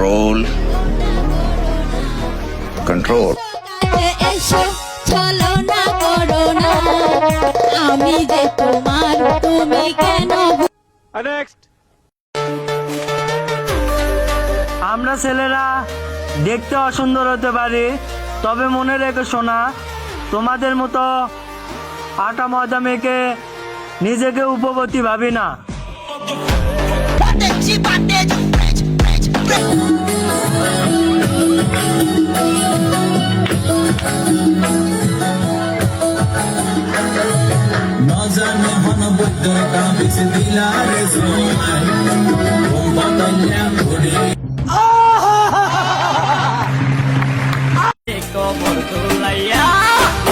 control, control. এসো চলো না করো না আমি যে তোমার তুমি কেন আমরা ছেলেরা দেখতে অসুন্দর হতে পারি, তবে মনে রেখে শোনা, তোমাদের মতো আটা ময়দা মেখে নিজেকে উপবতী ভাবি না।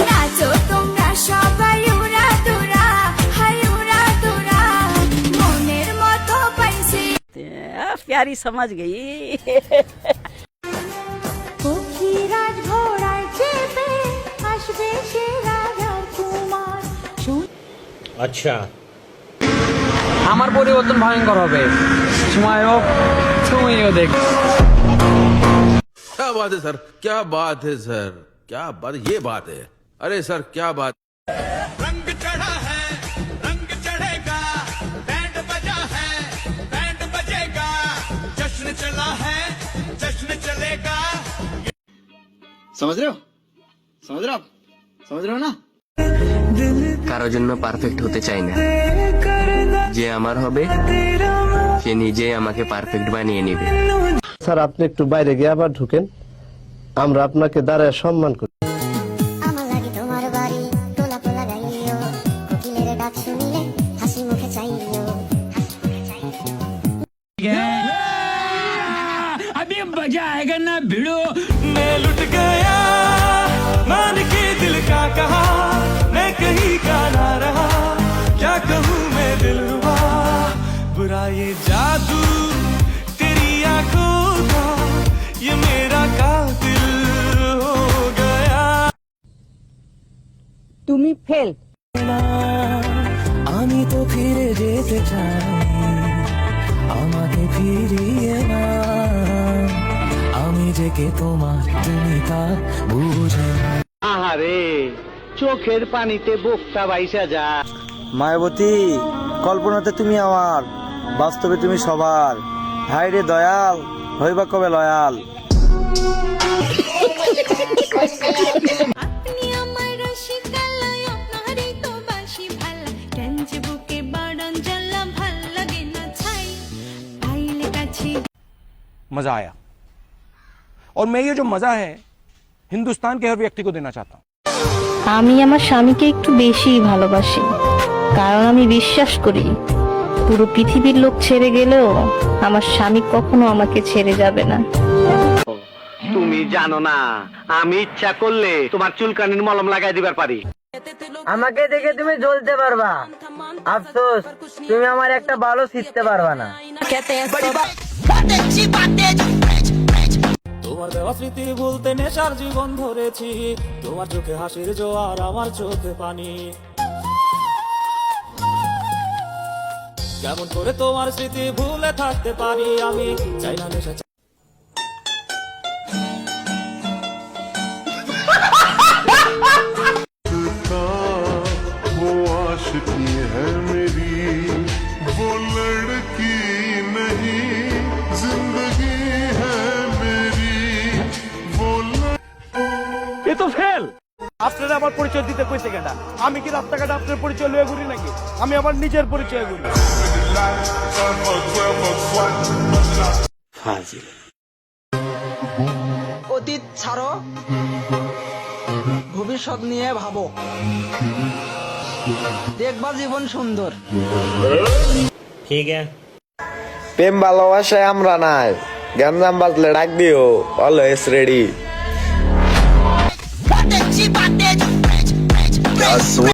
নাচো তোমরা সবাই উড়া দুরা হাই উড়া দুরা মনের মতো পাইছি प्यारी समझ गई। পক্ষীরাজ ঘোড়ায় চেপে আসবে সে রাজার কুমার अच्छा আমার পরিবর্তন ভয়ঙ্কর হবে, সময় হোক তুমিও দেখ। क्या बात है सर, क्या बात है सर, क्या बात, ये बात है। अरे सर क्या बात। रंग चढ़ा है रंग चढ़ेगा, बैंड बजा है बैंड बजेगा, जश्न चला है जश्न चलेगा। समझ रहे हो, समझ रहे हो आप, समझ रहे हो ना। কারোর জন্য পারফেক্ট হতে চাই না, যে আমার হবে সে নিজেই আমাকে পারফেক্ট বানিয়ে নেবে। স্যার, আপনি একটু বাইরে গিয়ে আবার ঢুকেন, আমরা আপনাকে দাঁড়ায় সম্মান করি। আমার লাগি তোমার বাড়ি তোলা পোলা গাইও কোকিলের ডাক শুনিলে হাসি মুখে চাইও अभी मजा आएगा ना भिड़ो। मैं लुट गया मान के दिल का कहा, मैं कहीं का ना रहा, क्या कहूँ मैं दिलरुबा, बुरा ये जादू तेरी आंखों का, ये मेरा कातिल हो गया। তুমি ফেল। আমি তো ফিরে যেতে চাই, আমাকে ফিরিয়ে না, আমি যে কে তোমার তুমি তা বুঝে না। আহারে, চোখের পানিতে বোকটা বাইসা যা। মায়াবতী, কল্পনাতে তুমি আমার, বাস্তবে তুমি সবার। হায়রে দয়াল, হইবা কবে লয়াল। আপনি আমার রসিকালয় আপনারই তো বাসি ভালা টেনজে বুকে বাড়ন জ্বালা ভাল লাগে না ছাই আইলে কাছে मजा आया, और मैं ये जो मजा है हिंदुस्तान के हर व्यक्ति को देना चाहता हूँ। আমি আমার স্বামীকে একটু বেশি ভালোবাসি, কারণ আমি বিশ্বাস করি পুরো পৃথিবীর লোক ছেড়ে গেলেও আমার স্বামী কখনো আমাকে ছেড়ে যাবে না। তুমি জানো না, আমি ইচ্ছা করলে তোমার চুলকানির মলম লাগাই দিবার পারি। আমাকে দেখে তুমি জ্বলতে পারবা, আফসোস তুমি আমার একটা ভালো শিখতে পারবা না। তোমার দেওয়া স্মৃতি ভুলতে নেশার জীবন ধরেছি, তোমার চোখে হাসির জোয়ার আমার চোখে পানি, কেমন করে তোমার স্মৃতি ভুলে থাকতে পারি, আমি চাই না নেশা। वो आशिकी है मेरी, वो लड़की नहीं जिंदगी है मेरी, वो ये तो फेल। আপনারা আমার পরিচয় দিতে কইছে কেডা? আমি কি রাস্তাঘাটে আপনার পরিচয় লয়ে ঘুরি নাকি? আমি আমার নিজের পরিচয় ঘুরি। ফাজিল। অতীত ছাড়ো, ভবিষ্যৎ নিয়ে ভাবো, দেখবা জীবন সুন্দর। ठीक है। প্রেম ভালোবাসায় আমরা নাই, গ্যাঞ্জাম বাজলে ডাক দিও, অলওয়েজ রেডি।